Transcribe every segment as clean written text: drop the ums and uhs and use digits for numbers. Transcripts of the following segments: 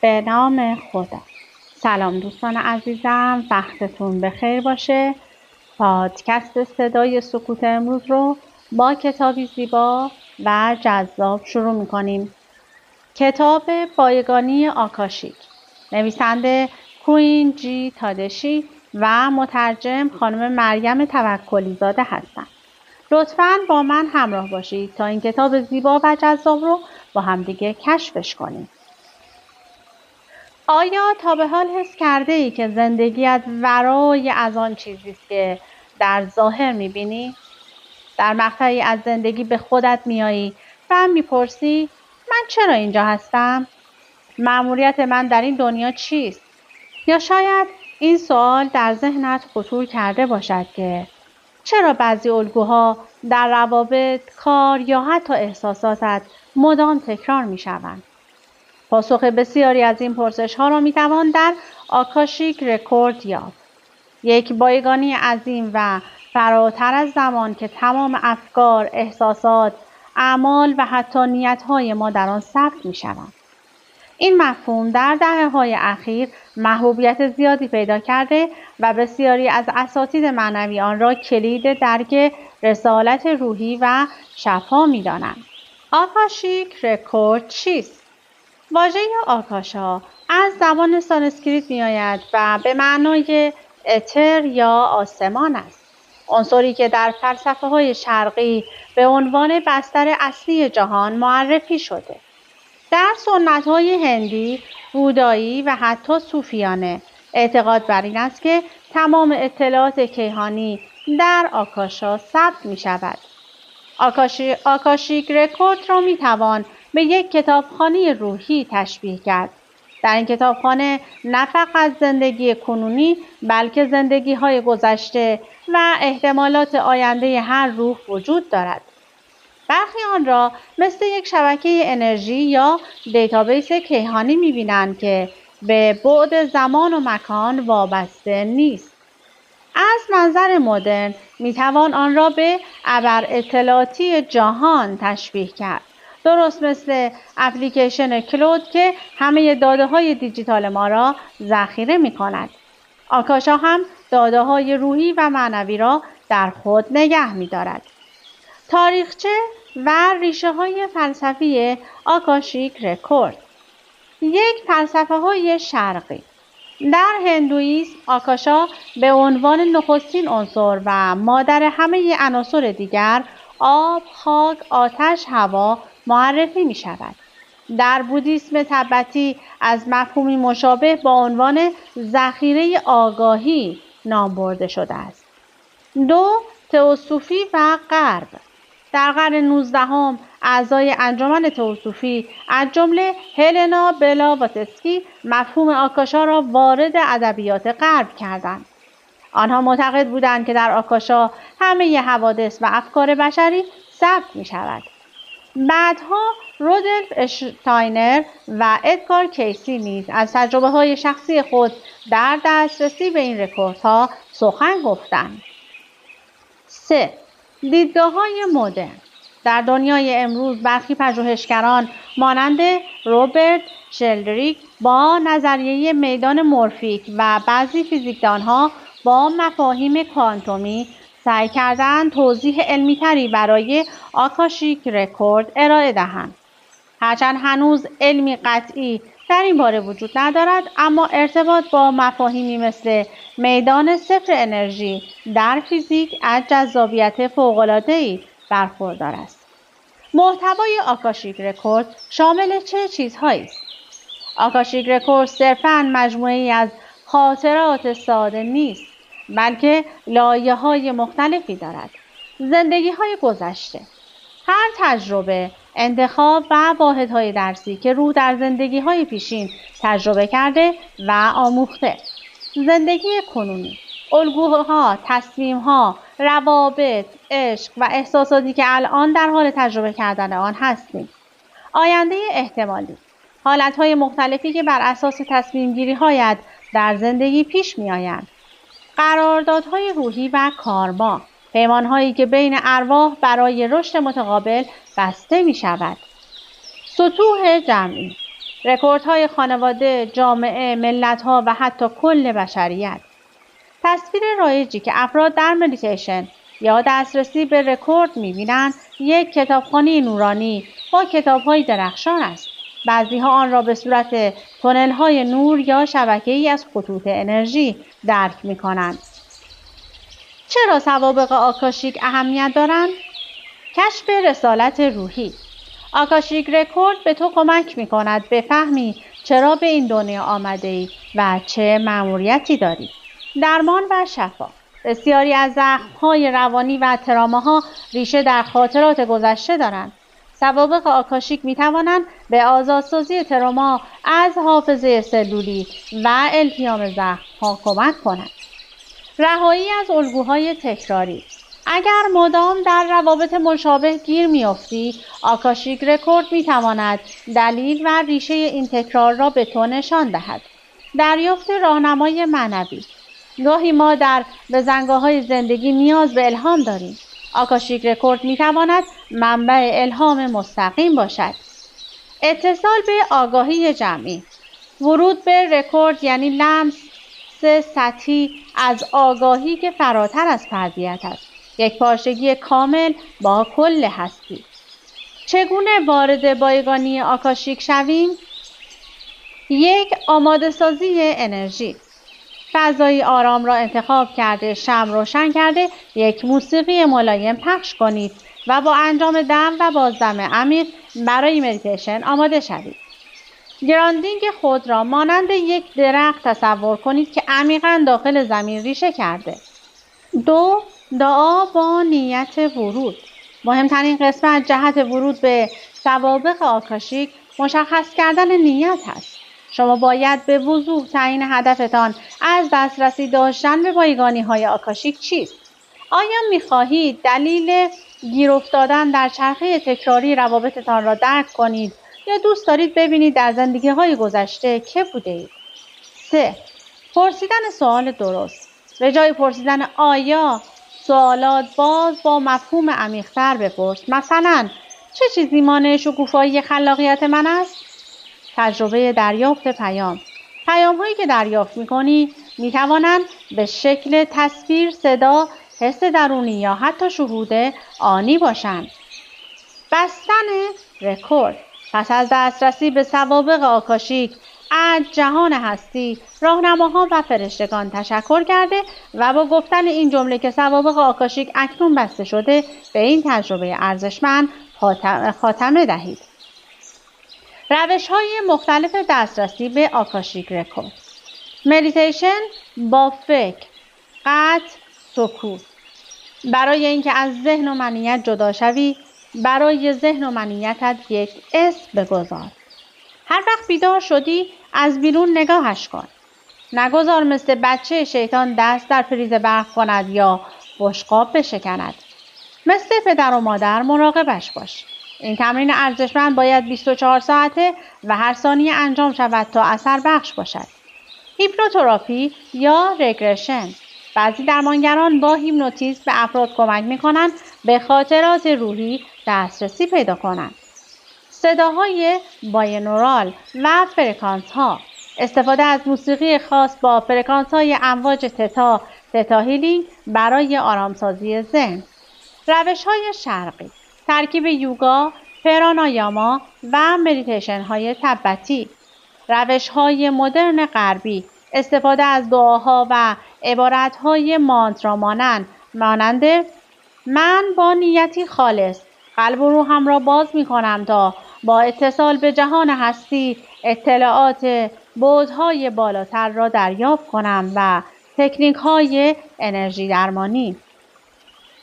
به نام خدا. سلام دوستان عزیزم، وقتتون بخیر باشه. پادکست صدای سکوت امروز رو با کتابی زیبا و جذاب شروع می‌کنیم. کتاب بایگانی آکاشیک، نویسنده کوین جی تادشی و مترجم خانم مریم توکلی زاده هستند. لطفاً با من همراه باشید تا این کتاب زیبا و جذاب رو با همدیگه کشفش کنیم. آیا تا به حال حس کرده ای که زندگیت ورای از آن چیزی است که در ظاهر می‌بینی؟ در مقطعی از زندگی به خودت میایی و میپرسی من چرا اینجا هستم؟ مأموریت من در این دنیا چیست؟ یا شاید این سوال در ذهنت خطور کرده باشد که چرا بعضی الگوها در روابط، کار یا حتی احساساتت مدام تکرار میشوند؟ پاسخ بسیاری از این پرسش‌ها را می‌توان در آکاشیک رکورد یافت. یک بایگانی عظیم و فراتر از زمان که تمام افکار، احساسات، اعمال و حتی نیت‌های ما در آن ثبت می‌شوند. این مفهوم در دهه‌های اخیر محبوبیت زیادی پیدا کرده و بسیاری از اساتید معنوی آن را کلید درک رسالت روحی و شفا می‌دانند. آکاشیک رکورد چیست؟ واژه آکاشا از زبان سانسکریت می‌آید و به معنای اتر یا آسمان است. عنصری که در فلسفه‌های شرقی به عنوان بستر اصلی جهان معرفی شده. در سنت‌های هندی، بودایی و حتی صوفیانه اعتقاد بر این است که تمام اطلاعات کیهانی در آکاشا ثبت می‌شود. آکاشیک رکورد را می‌توان به یک کتابخانه روحی تشبیه کرد. در این کتابخانه نه فقط زندگی کنونی بلکه زندگی‌های گذشته و احتمالات آینده هر روح وجود دارد. برخی آن را مثل یک شبکه انرژی یا دیتابیس کیهانی می‌بینند که به بعد زمان و مکان وابسته نیست. از منظر مدرن میتوان آن را به ابر اطلاعاتی جهان تشبیه کرد. درست مثل اپلیکیشن کلود که همه داده‌های دیجیتال ما را ذخیره می‌کند. آکاشا هم داده‌های روحی و معنوی را در خود نگه می‌دارد. تاریخچه و ریشه‌های فلسفی آکاشیک رکورد. یک فلسفه‌های شرقی. در هندویسم آکاشا به عنوان نخستین عنصر و مادر همه عناصر دیگر آب، خاک، آتش، هوا معرفی می شود. در بودیسم تبتی از مفهومی مشابه با عنوان ذخیره آگاهی نام برده شده است. 2. تئوسوفی و غرب. در قرن 19 اعضای انجمن تئوسوفی از جمله هلنا بلاواتسکی مفهوم آکاشا را وارد ادبیات غرب کردند. آنها معتقد بودند که در آکاشا همه حوادث و افکار بشری ثبت می شود. بعدها رودولف اشتاینر و ادگار کیسی نیز از تجربه های شخصی خود در دسترسی به این رکوردها سخن گفتند. 3. دیدگاه‌های مدرن. در دنیای امروز برخی پژوهشگران مانند روبرت شلدریک با نظریه میدان مورفیک و بعضی فیزیکدانها با مفاهیم کوانتومی سعی کردند توضیح علمی‌تری برای آکاشیک رکورد ارائه دهند. هرچند هنوز علمی قطعی در این باره وجود ندارد، اما ارتباط با مفاهیمی مثل میدان صفر انرژی در فیزیک از جذابیت فوق‌العاده‌ای برخوردار است. محتوای آکاشیک رکورد شامل چه چیزهایی است؟ آکاشیک رکورد صرفاً مجموعه‌ای از خاطرات ساده نیست، بلکه لایه‌های مختلفی دارد. زندگی‌های گذشته، هر تجربه، انتخاب و واحدهای درسی که روح در زندگی‌های پیشین تجربه کرده و آموخته. زندگی کنونی، الگوها، تصمیم‌ها، روابط، عشق و احساساتی که الان در حال تجربه کردن آن هستیم. آینده احتمالی، حالت‌های مختلفی که بر اساس تصمیم‌گیری‌هایت در زندگی پیش می‌آیند. قراردادهای روحی و کارما، پیمان‌هایی که بین ارواح برای رشد متقابل بسته می‌شود. سطوح جمعی، رکوردهای خانواده، جامعه، ملت‌ها و حتی کل بشریت. تصویر رایجی که افراد در مدیتیشن یا دسترسی به رکورد می‌بینند، یک کتابخانه نورانی با کتاب‌های درخشان است. بعضی‌ها آن را به صورت تونل‌های نور یا شبکه‌ای از خطوط انرژی درک می‌کنند. چرا سوابق آکاشیک اهمیت دارند؟ کشف رسالت روحی. آکاشیک رکورد به تو کمک می‌کند بفهمی چرا به این دنیا آمده‌ای و چه مأموریتی داری. درمان و شفا. بسیاری از زخم‌های روانی و تراماها ریشه در خاطرات گذشته دارند. سوابق آکاشیک می‌توانند به آزادسازی تراما از حافظه سلولی و التیام زخم‌ها کمک کنند. رهایی از الگوهای تکراری. اگر مدام در روابط مشابه گیر می‌افتی، آکاشیک رکورد می‌تواند دلیل و ریشه این تکرار را به تو نشان دهد. دریافت راهنمای معنوی. گاهی ما در بزنگاه‌های زندگی نیاز به الهام داریم. آکاشیک رکورد می‌تواند منبع الهام مستقیم باشد. اتصال به آگاهی جمعی. ورود به رکورد یعنی لمس سطحی از آگاهی که فراتر از فردیت است. یک پارچگی کامل با کل هستی. چگونه وارد بایگانی آکاشیک شویم؟ یک، آماده سازی انرژی. فضایی آرام را انتخاب کرده، شمع روشن کرده، یک موسیقی ملایم پخش کنید و با انجام دم و بازدم عمیق برای مدیتیشن آماده شوید. گراندینگ خود را مانند یک درخت تصور کنید که عمیقاً داخل زمین ریشه کرده. 2. دعا با نیت ورود. مهمترین قسمت جهت ورود به سوابق آکاشیک مشخص کردن نیت است. شما باید به وضوح تعیین هدفتان از دسترسی داشتن به بایگانی‌های آکاشیک چیست؟ آیا می‌خواهید دلیل گیر افتادن در چرخه تکراری روابطتان را درک کنید یا دوست دارید ببینید در زندگی‌های گذشته که بوده‌اید؟ 3. پرسیدن سوال درست. به جای پرسیدن آیا، سوالات باز با مفهوم عمیق‌تر بپرس. مثلا چه چیزی مانع شکوفایی خلاقیت من است؟ تجربه دریافت پیام. پیام‌هایی که دریافت می‌کنی می‌توانند به شکل تصویر، صدا، حس درونی یا حتی شهود آنی باشند. بستن رکورد. پس از دسترسی به سوابق آکاشیک از جهان هستی، راهنماها و فرشتگان تشکر کرده و با گفتن این جمله که سوابق آکاشیک اکنون بسته شده، به این تجربه ارزشمند خاتمه دهید. روش‌های مختلف دسترسی به آکاشیک رکورد. مدیتیشن با فکر، قطع، سکوت. برای اینکه از ذهن و منیت جدا شوی، برای ذهن و منیتت یک اسم بگذار. هر وقت بیدار شدی از بیرون نگاهش کن. نگذار مثل بچه شیطان دست در پریز برق کند یا بشقاب بشکند. مثل پدر و مادر مراقبش باش. این تمرین ارزشمند باید 24 ساعته و هر ثانیه انجام شود تا اثر بخش باشد. هیپنوتراپی یا رگرشن. بعضی درمانگران با هیپنوتیزم به افراد کمک می‌کنند به خاطرات روحی دسترسی پیدا کنند. صداهای باینورال و فرکانس‌ها. استفاده از موسیقی خاص با فرکانس‌های امواج تتا هیلینگ برای آرامسازی ذهن. روش‌های شرقی. ترکیب یوگا، پرانایاما و مدیتیشن‌های تبتی. روش‌های مدرن غربی. استفاده از دعاها و عبارت‌های مانترا مانند من با نیتی خالص قلب و روحم را باز می‌کنم تا با اتصال به جهان هستی اطلاعات بعدهای بالاتر را دریافت کنم و تکنیک‌های انرژی درمانی.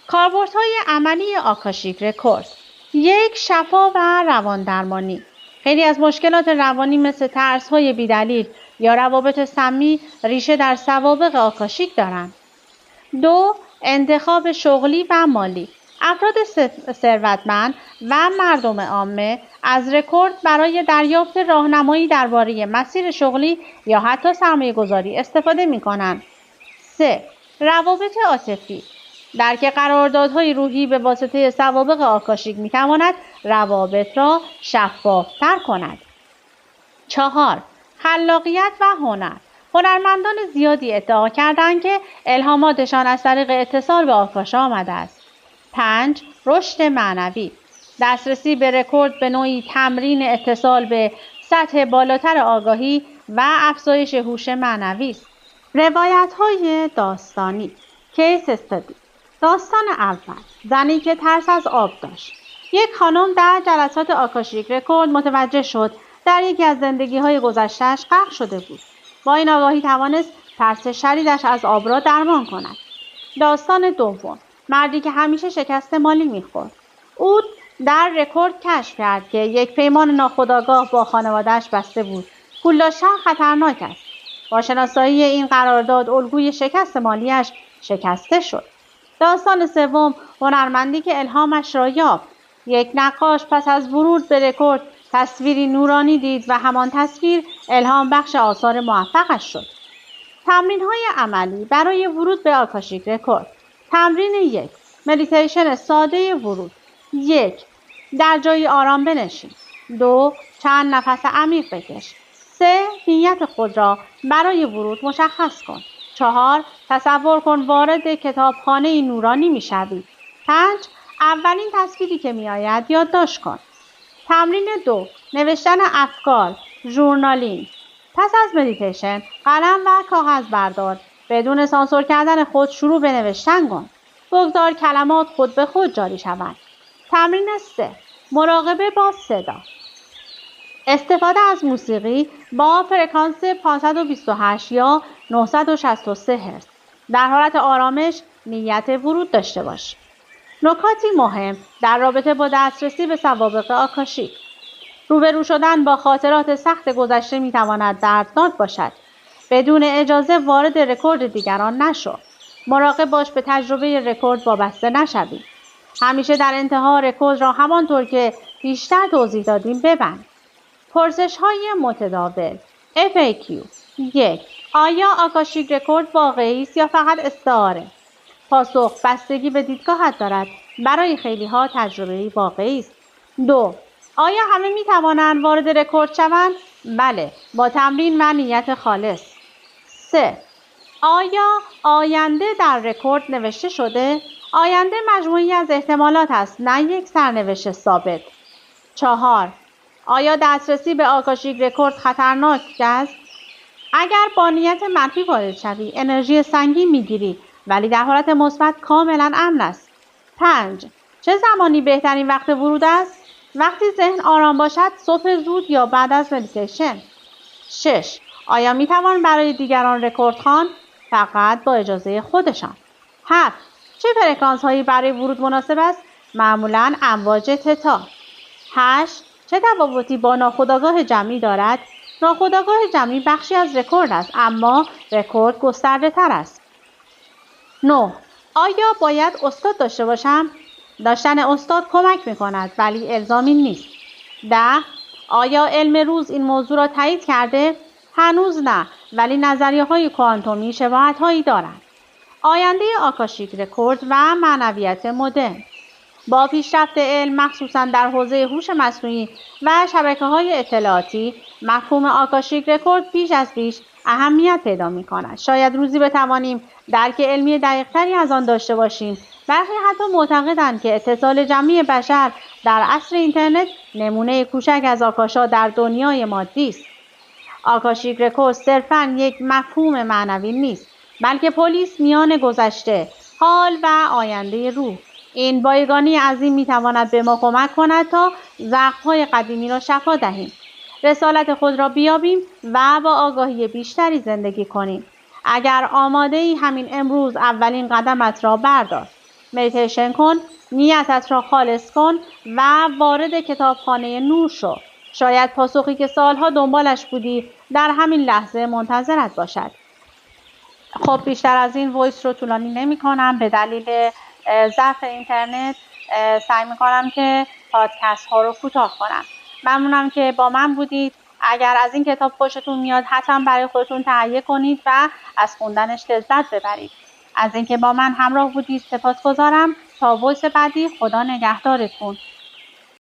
کاربردهای عملی آکاشیک رکورد. یک، شفا و روان درمانی. خیلی از مشکلات روانی مثل ترس‌های بی‌دلیل یا روابط سمی ریشه در سوابق آکاشیک دارند. 2. انتخاب شغلی و مالی. افراد ثروتمند و مردم عامه از رکورد برای دریافت راهنمایی درباره مسیر شغلی یا حتی سرمایه‌گذاری استفاده می‌کنند. 3. روابط عاطفی. درک قراردادهای روحی به واسطه سوابق آکاشیک می‌تواند روابط را شفاف‌تر کند. 4. خلاقیت و هنر. هنرمندان زیادی ادعا کردند که الهاماتشان از طریق اتصال به آکاشا آمده است. 5. رشد معنوی. دسترسی به رکورد به نوعی تمرین اتصال به سطح بالاتر آگاهی و افزایش هوش معنوی است. روایت‌های داستانی. کیس استادی. داستان اول. زنی که ترس از آب داشت. یک خانم در جلسات آکاشیک رکورد متوجه شد در یکی از زندگی‌های گذشته‌اش غرق شده بود. با این آگاهی توانست ترس شدیدش از آب را درمان کند. داستان دوم. مردی که همیشه شکست مالی می‌خورد. او در رکورد کشف کرد که یک پیمان ناخودآگاه با خانواده‌اش بسته بود. پول داشتن خطرناک است. با شناسایی این قرارداد الگوی شکست مالیش شکسته شد. داستان سوم. هنرمندی که الهامش را یافت. یک نقاش پس از ورود به رکورد تصویری نورانی دید و همان تصویر الهام بخش آثار موفقش شد. تمرین‌های عملی برای ورود به آکاشیک رکورد. تمرین 1. مدیتیشن ساده ورود. 1. در جایی آرام بنشین. 2. چند نفس عمیق بکش. 3. نیت خود را برای ورود مشخص کن. 4. تصور کن وارد کتابخانه نورانی می‌شوی. 5. اولین تصویری که می‌آید یادداشت کن. تمرین 2. نوشتن افکار، ژورنالینگ. پس از مدیتیشن قلم و کاغذ بردار. بدون سانسور کردن خود شروع به نوشتن کن. بگذار کلمات خود به خود جاری شوند. تمرین 3. مراقبه با صدا. استفاده از موسیقی با فرکانس 528 یا 963 هرتز. در حالت آرامش نیت ورود داشته باش. نکاتی مهم در رابطه با دسترسی به سوابق آکاشیک. روبرو شدن با خاطرات سخت گذشته میتواند دردناک باشد. بدون اجازه وارد رکورد دیگران نشو. مراقب باش به تجربه رکورد وابسته نشوی. همیشه در انتها رکورد را همانطور که بیشتر توضیح دادیم ببند. پرسش‌های متداول. FAQ. 1. آیا آکاشیک رکورد واقعی است یا فقط استعاره؟ پاسخ: بستگی به دیدگاهت دارد. برای خیلی‌ها تجربه واقعی است. 2. آیا همه می‌توانند وارد رکورد شوند؟ بله، با تمرین و نیت خالص. 3. آیا آینده در رکورد نوشته شده؟ آینده مجموعی از احتمالات است، نه یک سرنوشت ثابت. 4. آیا دسترسی به آکاشیک رکورد خطرناک است؟ اگر با نیت منفی وارد شوی، انرژی سنگین میگیری، ولی در حالت مثبت کاملا امن است. 5. چه زمانی بهترین وقت ورود است؟ وقتی ذهن آرام باشد، صبح زود یا بعد از مدیتیشن. 6. آیا میتوان برای دیگران رکورد خواند؟ فقط با اجازه خودشان. 7. چه فرکانس هایی برای ورود مناسب است؟ معمولاً امواج تتا. 8. چه تفاوتی با ناخودآگاه جمعی دارد؟ ناخودآگاه جمعی بخشی از رکورد است، اما رکورد گسترده تر است. 9. آیا باید استاد داشته باشم؟ داشتن استاد کمک می‌کند ولی الزامی نیست. 10. آیا علم روز این موضوع را تایید کرده؟ هنوز نه، ولی نظریه‌های کوانتومی شباهت‌هایی دارند. آینده آکاشیک رکورد و معنویت مدرن. با پیشرفت علم مخصوصاً در حوزه هوش مصنوعی و شبکه‌های اطلاعاتی، مفهوم آکاشیک رکورد بیش از پیش اهمیت پیدا می‌کند. شاید روزی بتوانیم درک علمی دقیق‌تری از آن داشته باشیم. برخی حتی معتقدند که اتصال جمعی بشر در عصر اینترنت نمونه کوچک از آکاشا در دنیای مادی است. آکاشیک رکورد صرفاً یک مفهوم معنوی نیست، بلکه پلیس میان گذشته، حال و آینده روح. این بایگانی عظیم میتواند به ما کمک کند تا زخم‌های قدیمی را شفا دهیم، رسالت خود را بیابیم و با آگاهی بیشتری زندگی کنیم. اگر آماده‌ای همین امروز اولین قدمت را بردار. مدیتیشن کن، نیتت را خالص کن و وارد کتابخانه نور شو. شاید پاسخی که سالها دنبالش بودی در همین لحظه منتظرت باشد. خب بیشتر از این وایس رو طولانی نمی کنم. به دلیل ضعف اینترنت سعی می کنم که پادکست ها رو کوتاه کنم. ممنونم که با من بودید. اگر از این کتاب خوشتون میاد حتما برای خودتون تهیه کنید و از خوندنش لذت ببرید. از اینکه با من همراه بودید سپاسگزارم. تا وایس بعدی، خدا نگهدارتون.